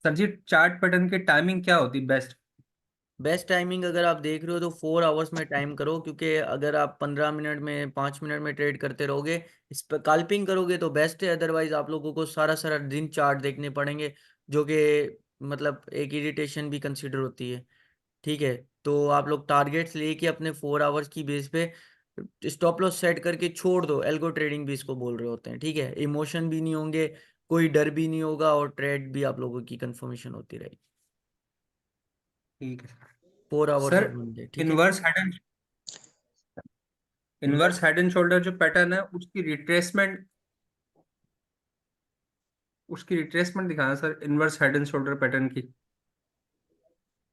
सर जी, चार्ट पैटर्न की टाइमिंग क्या होती है बेस्ट? बेस्ट टाइमिंग अगर आप देख रहे हो तो 4 आवर्स में टाइम करो, क्योंकि अगर आप 15 मिनट में 5 मिनट में ट्रेड करते रहोगे, इस पर काल्पिंग करोगे तो बेस्ट है, अदरवाइज आप लोगों को सारा सारा दिन चार्ट देखने पड़ेंगे, जो कि मतलब एक इरिटेशन भी कंसिडर होती है। ठीक है, तो आप लोग टारगेट्स लेके अपने 4 आवर्स की बेस पे स्टॉप लॉस सेट करके छोड़ दो, एल्गो ट्रेडिंग भी इसको बोल रहे होते हैं। ठीक है, इमोशन भी नहीं होंगे, कोई डर भी नहीं होगा, और ट्रेड भी आप लोगों की कंफर्मेशन होती रहेगी। ठीक है सर। 4 आवर्स सर, में बन जाए, ठीक है। Inverse head and inverse inverse head and shoulder जो पैटर्न है उसकी रिट्रेसमेंट दिखाना sir, inverse head and shoulder pattern की।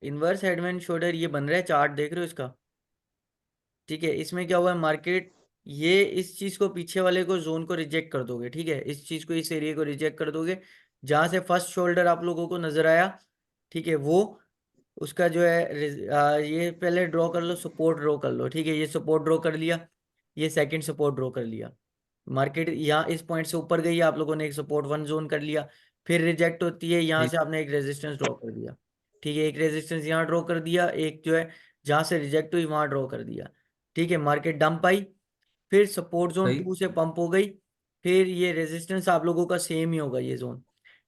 इन्वर्स हेड एंड शोल्डर ये बन रहा है, चार्ट देख रहे हो इसका। ठीक है, इसमें क्या हुआ है, मार्केट ये इस चीज को, पीछे वाले को, जोन को रिजेक्ट कर दोगे। ठीक है, इस चीज को, इस एरिया को रिजेक्ट कर दोगे, जहां से फर्स्ट शोल्डर आप लोगों को नजर आया। ठीक है, वो उसका जो है ये पहले ड्रॉ कर लो, सपोर्ट ड्रॉ कर लो। ठीक है, ये सपोर्ट ड्रॉ कर लिया, ये सेकंड सपोर्ट ड्रॉ कर लिया। मार्केट यहाँ इस पॉइंट से ऊपर गई, आप लोगों ने एक सपोर्ट वन जोन कर लिया, फिर रिजेक्ट होती है, यहाँ ठीक। से आपने एक रेजिस्टेंस ड्रॉ कर दिया। ठीक है, एक रेजिस्टेंस यहाँ ड्रॉ कर दिया, एक जो है जहाँ से रिजेक्ट हुई वहां ड्रॉ कर दिया। ठीक है, मार्केट डंप आई, फिर सपोर्ट जोन सही। 2 से पंप हो गई, फिर ये रेजिस्टेंस आप लोगों का सेम ही होगा ये जोन।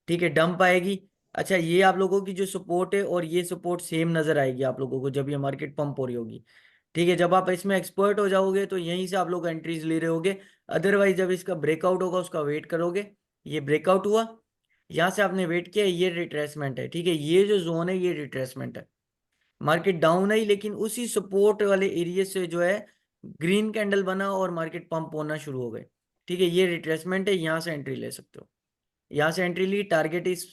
ठीक है, डंप आएगी। अच्छा, ये आप लोगों की जो सपोर्ट है और ये सपोर्ट सेम नजर आएगी आप लोगों को जब ये मार्केट पंप हो रही होगी। ठीक है, जब आप इसमें एक्सपर्ट हो जाओगे तो यहीं से आप लोग एंट्रीज ले रहे होगे। अदरवाइज जब इसका ब्रेकआउट होगा उसका वेट करोगे। ये ब्रेकआउट हुआ, यहाँ से आपने वेट किया, ये रिट्रेसमेंट है। ठीक है, ये जो जोन है ये रिट्रेसमेंट है। मार्केट डाउन आई, लेकिन उसी सपोर्ट वाले एरिया से जो है ग्रीन कैंडल बना और मार्केट पंप होना शुरू हो गए। ठीक है, ये रिट्रेसमेंट है, यहाँ से एंट्री ले सकते हो। यहाँ से एंट्री ली, टारगेट इस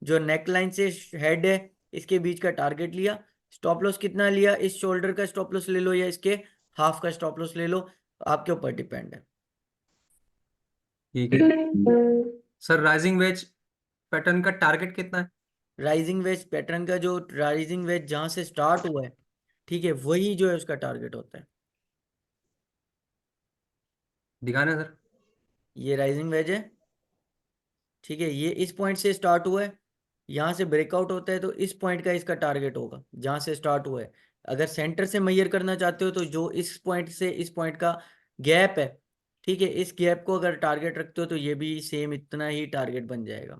जो नेक लाइन से हेड है इसके बीच का टारगेट लिया। स्टॉप लॉस कितना लिया, इस शोल्डर का स्टॉप लॉस ले लो या इसके हाफ का स्टॉप लॉस ले लो, आपके ऊपर डिपेंड है। ठीक है सर, राइजिंग वेज पैटर्न का टारगेट कितना है? राइजिंग वेज पैटर्न का जो राइजिंग वेज जहां से स्टार्ट हुआ है, ठीक है, वही जो है उसका टारगेट होता है। दिखाना सर। ये राइजिंग वेज है। ठीक है, ये इस पॉइंट से स्टार्ट हुआ है, यहाँ से ब्रेकआउट होता है तो इस पॉइंट का इसका टारगेट होगा जहां से स्टार्ट हुआ है। अगर सेंटर से मेजर करना चाहते हो तो जो इस पॉइंट से इस पॉइंट का गैप है, ठीक है, इस गैप को अगर टारगेट रखते हो तो ये भी सेम इतना ही टारगेट बन जाएगा।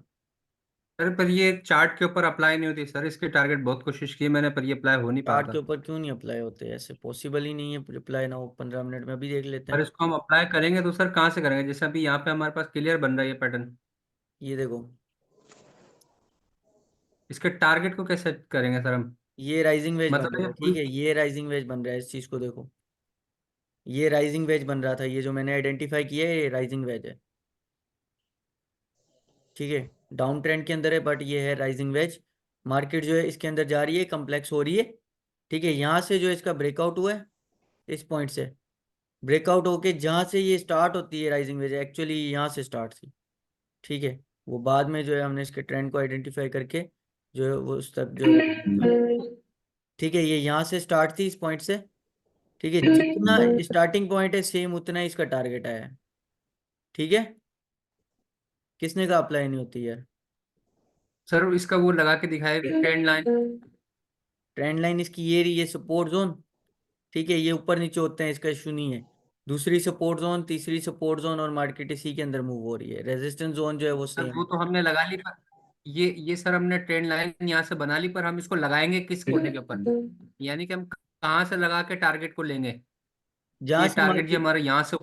सर, पर ये चार्ट के ऊपर अप्लाई नहीं होती सर, इसके टारगेट बहुत कोशिश की है मैंने, पर ये अप्लाई हो नहीं चार्ट के पाता। ऊपर क्यों नहीं अप्लाई होते, ऐसे पॉसिबल ही नहीं है अप्लाई ना हो। 15 मिनट में अभी देख लेते पर हैं। इसको हम अप्लाई करेंगे तो सर कहाँ से करेंगे? जैसे अभी यहाँ पे हमारे पास क्लियर बन रहा है ये पैटर्न, ये देखो, इसके टारगेट को कैसे करेंगे सर हम? ये राइजिंग वेज बन मतलब रहा ये है। ठीक फुल। है, ये राइजिंग वेज बन रहा है, इस चीज को देखो, ये राइजिंग वेज बन रहा था, ये जो मैंने आइडेंटिफाई किया है ये राइजिंग वेज है। ठीक है, डाउन ट्रेंड के अंदर है बट ये है राइजिंग वेज। मार्केट जो है इसके अंदर जा रही है, कम्प्लेक्स हो रही है। ठीक है, यहाँ से जो इसका ब्रेकआउट हुआ है, इस पॉइंट से ब्रेकआउट होके जहाँ से ये स्टार्ट होती है राइजिंग वेज, एक्चुअली यहाँ से स्टार्ट थी। ठीक है, वो बाद में जो है हमने इसके ट्रेंड को आइडेंटिफाई करके जो है वो उस तक जो है। ठीक है, ये यहाँ से स्टार्ट थी इस पॉइंट से। ठीक है, जितना स्टार्टिंग पॉइंट है सेम उतना ही इसका टारगेट आया है। ठीक है, किसने कहा अप्लाई नहीं होती यार? सर इसका वो लगा के दिखाए ट्रेंड लाइन। ट्रेंड लाइन इसकी ये रही, ये सपोर्ट जोन। ठीक है, ये ऊपर नीचे होते हैं, इसका इशू नहीं है। दूसरी सपोर्ट जोन, तीसरी सपोर्ट जोन, और मार्केट इसी के अंदर मूव हो रही है। रेजिस्टेंस जोन जो है वो सर सेम वो है। तो हमने लगा ली, पर ये सर हमने ट्रेंड लाइन यहाँ से बना ली, पर हम इसको लगाएंगे किस कोने के ऊपर? यानी कि हम कहाँ से लगा के टारगेट को लेंगे? जहां ये से टारगेट ये मार्केट। हमारे यहाँ से।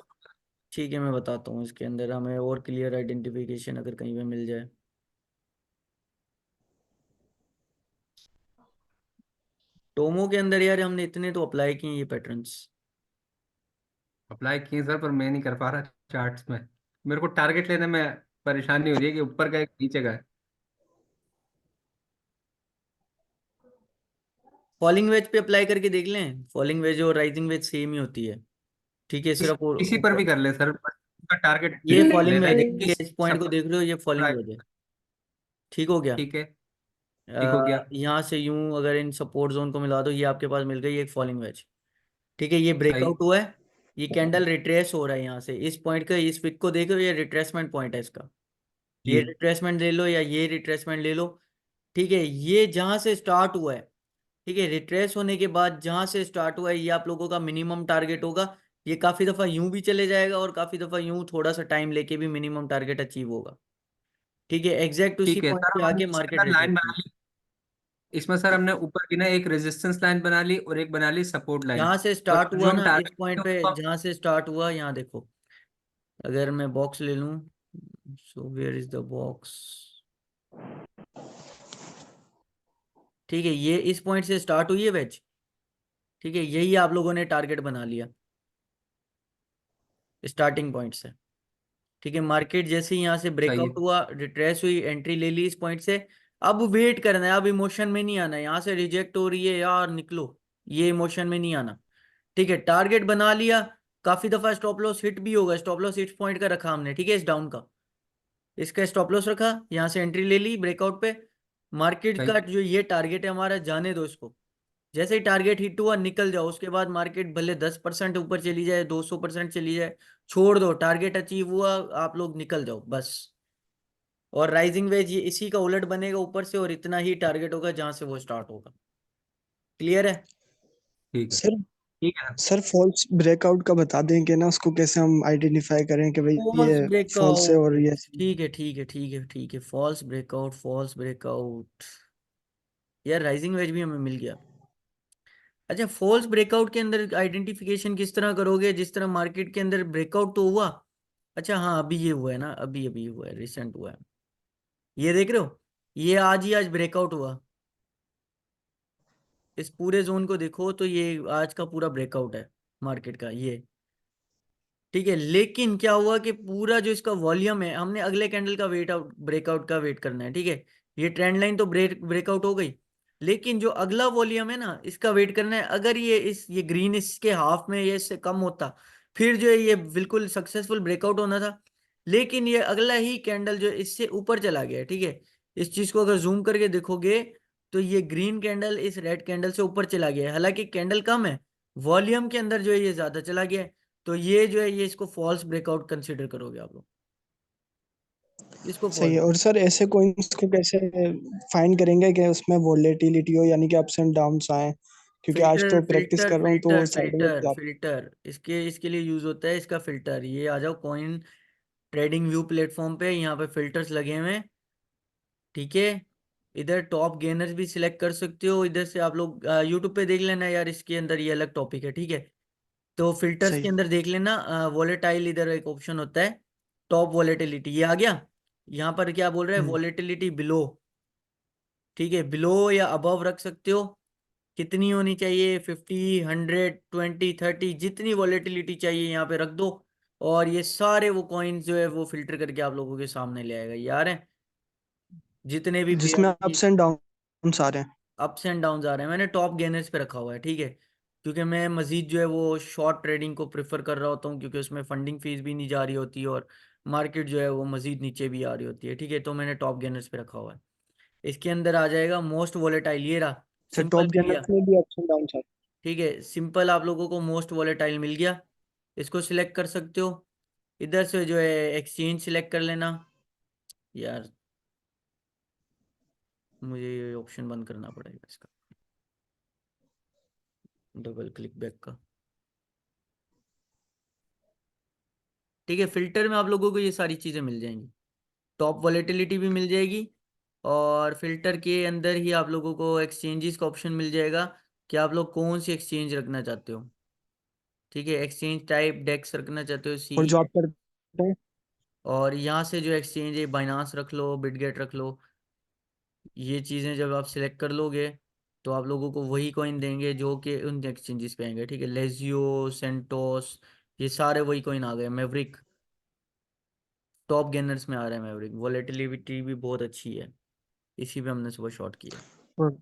ठीक है, मैं बताता हूँ, इसके अंदर हमें और क्लियर आइडेंटिफिकेशन अगर कहीं पे मिल जाए। टोमो के अंदर यार हमने इतने तो अप्लाई किए हैं ये पैटर्न्स। अप्लाई किए सर, पर मैं नहीं कर पा रहा चार्ट्स में। मेरे को टारगेट लेने में परेशानी हो रही है कि ऊपर का है कि नीचे का है। फॉलिंग वेज पे अप्लाई करके देख लें, फॉलिंग वेज और राइजिंग वेज सेम ही होती है। ठीक है, सिर्फ किसी पर ऊपर। भी कर ले सर, बस उसका टारगेट ये फॉलिंग लेना है वेज कि है, ये किस इस पॉइंट को सपोर्ट। देख रहे हो, ये फॉलिंग वेज है। ठीक हो गया। ठीक है। ठीक हो गया। यहाँ से यूं अगर इन सपोर्ट जोन को मिला दो, ये आपके पास मिल गई एक फॉलिंग वेज। ठीक है, ये सही। ब्रेकआउट हुआ है। ये कैंडल रिट्रेस हो रहा है यहाँ से इस पॉइंट का, इस विक को देख रहे हो, ये रिट्रेसमेंट पॉइंट है इसका। जी। ये रिट्रेसमेंट ले लो या ये रिट्रेसमेंट ले लो। ठीक है, ये जहां से स्टार्ट हुआ है। ठीक है, रिट्रेस होने के बाद जहां से स्टार्ट हुआ है, ये आप लोगों का मिनिमम टारगेट होगा। ये काफी दफा यूं भी चले जाएगा और काफी दफा यूं थोड़ा सा टाइम लेके भी मिनिमम टारगेट अचीव होगा। ठीक है, एग्जैक्ट उसी ठीक है पॉइंट सर, पे अब आके हमने इसके मार्केट अंदर लाइन रिट्रेस बना की। ली। इसमें सर हमने ऊपर की ना एक रेजिस्टेंस लाइन बना ली और एक बना ली सपोर्ट लाइन। जहां से पर स्टार्ट जो हुआ हम ना इस टारगेट पॉइंट पे, जहां से स्टार्ट हुआ यहाँ देखो। अगर मैं बॉक्स ले लूं, so where is the box? ठीक है, ये इस पॉइंट से स्टार्ट हुई है वेज। ठीक है, यही आप लोगों ने टारगेट बना लिया स्टार्टिंग पॉइंट से। ठीक है, मार्केट जैसे ही यहाँ से सही है। ब्रेकआउट हुआ, रिट्रेस हुई, एंट्री ले ली इस पॉइंट से। अब वेट करना है, अब इमोशन में नहीं आना है, यहाँ से रिजेक्ट हो रही है यार निकलो। ये इमोशन में नहीं आना। ठीक है, टारगेट बना लिया। काफी दफा स्टॉप लॉस हिट भी होगा, स्टॉप लॉस इस पॉइंट का रखा हमने। ठीक है, इस डाउन का, इसका स्टॉप लॉस रखा, यहाँ से एंट्री ले ली ब्रेकआउट पे। मार्केट सही। का जो ये टारगेट है हमारा, जाने दो इसको। जैसे ही टारगेट हिट हुआ निकल जाओ, उसके बाद मार्केट भले 10% ऊपर चली जाए, 200% चली जाए, छोड़ दो। टारगेट अचीव हुआ, आप लोग निकल जाओ बस। और राइजिंग वेज ये इसी का उलट बनेगा ऊपर से, और इतना ही टारगेट होगा जहां से वो स्टार्ट होगा। क्लियर है? ठीक है। सर ठीक है। सर फॉल्स ब्रेकआउट का बता दें कि ना, उसको कैसे हम आइडेंटिफाई करें कि भाई फॉल्स ये फॉल्स है और ब्रेकआउट। ये। ठीक है, ठीक है, ठीक है, ठीक है, फॉल्स ब्रेकआउट, फॉल्स ब्रेकआउट। यार राइजिंग वेज भी हमें मिल गया। अच्छा, फॉल्स ब्रेकआउट के अंदर आइडेंटिफिकेशन किस तरह करोगे? जिस तरह मार्केट के अंदर ब्रेकआउट तो हुआ। अच्छा हाँ, अभी ये हुआ है ना, अभी अभी हुआ है, रिसेंट हुआ है। ये देख रहे हो, ये आज ही आज ब्रेकआउट हुआ। इस पूरे जोन को देखो तो ये आज का पूरा ब्रेकआउट है मार्केट का ये। ठीक है, लेकिन क्या हुआ कि पूरा जो इसका वॉल्यूम है, हमने अगले कैंडल का वेट आउट, ब्रेकआउट का वेट करना है। ठीक है, ये ट्रेंड लाइन तो ब्रेकआउट हो गई। लेकिन जो अगला वॉल्यूम है ना, इसका वेट करना है। अगर ये ग्रीन इसके हाफ में ये इससे कम होता, फिर जो है ये बिल्कुल सक्सेसफुल ब्रेकआउट होना था। लेकिन ये अगला ही कैंडल जो इससे ऊपर चला गया है। ठीक है, इस चीज को अगर जूम करके देखोगे, तो ये ग्रीन कैंडल इस रेड कैंडल से ऊपर चला गया है। हालांकि कैंडल कम है, वॉल्यूम के अंदर जो है ये ज्यादा चला गया है। तो ये जो है ये इसको फॉल्स ब्रेकआउट कंसिडर करोगे आप लोग, इसको सही फॉल्स। है। और सर ऐसे कोइंस को कैसे फाइंड करेंगे कि उसमें वोलेटिलिटी हो, यानी कि अप्स एंड डाउन्स आए? क्योंकि आज फिल्टर तो प्रैक्टिस फिल्टर कर रहा हूँ तो फिल्टर साइडवेज फिल्टर जा रहा फिल्टर इसके लिए यूज होता है इसका फिल्टर। ये आ जाओ कॉइन ट्रेडिंग व्यू प्लेटफॉर्म पे, यहाँ पे फिल्टर्स लगे हुए हैं। ठीक है, इधर टॉप गेनर्स भी सिलेक्ट कर सकते हो। इधर से आप लोग यूट्यूब पे देख लेना यार, इसके अंदर ये अलग टॉपिक है। ठीक है, तो है। फिल्टर्स सही के है। अंदर देख लेना, वॉलेटाइल इधर एक ऑप्शन होता है, टॉप वॉलेटिलिटी ये आ गया। यहाँ पर क्या बोल रहा है, हम्म। Volatility below. ठीक है, बिलो या अबव रख सकते हो। कितनी होनी चाहिए? 50, 100, 20, 30, जितनी वॉलेटिलिटी चाहिए यहाँ पे रख दो। और ये सारे वो कॉइन्स जो है वो फिल्टर करके आप लोगों के सामने ले आएगा यार है। जितने भी जिसमें पेयर की अप्स एंड डाउन्स आ रहे हैं। अप्स एंड डाउन्स आ रहे हैं, मैंने टॉप गेनर्स पे रखा हुआ है। ठीक है, क्योंकि मैं मजीद जो है वो शॉर्ट ट्रेडिंग को प्रेफर कर रहा होता हूँ, क्योंकि उसमें फंडिंग फीस भी नहीं जा रही होती, और मार्केट जो है वो मजीद नीचे भी आ रही होती है। ठीक है, तो मैंने टॉप गेनर्स पे रखा हुआ है। इसके अंदर आ जाएगा मोस्ट वॉलेटाइल, ये रहा, अच्छा, सिंपल टॉप मिल गया। गेनर्स में भी अप्स एंड डाउन्स है। ठीक है, सिंपल आप लोगों को मोस्ट वॉलेटाइल मिल गया, इसको सिलेक्ट कर सकते हो। इधर से जो है एक्सचेंज सिलेक्ट कर लेना। यार मुझे ये ऑप्शन बंद करना पड़ेगा इसका, डबल क्लिक बैक का। ठीक है, फिल्टर में आप लोगों को ये सारी चीज़ें मिल जाएंगी, टॉप वॉलेटिलिटी भी मिल जाएगी, और फिल्टर के अंदर ही आप लोगों को एक्सचेंजेस का ऑप्शन मिल जाएगा कि आप लोग कौन सी एक्सचेंज रखना चाहते हो। ठीक है, एक्सचेंज टाइप डेक्स रखना चाहते हो, सी। और जो आप करते हैं, और यहाँ से जो एक्सचेंज है बाइनांस रख लो, बिटगेट रख लो। ये चीज़ें जब आप सिलेक्ट कर लोगे तो आप लोगों को वही कॉइन देंगे जो कि उन एक्सचेंजेस पे आएंगे। ठीक है, लेजियो, सेंटोस, ये सारे वही कॉइन आ गए। मैवरिक टॉप गेनर्स में आ रहा है, मैवरिक वॉलेटिलिटी भी बहुत अच्छी है, इसी पे हमने सुबह शॉर्ट किया है। और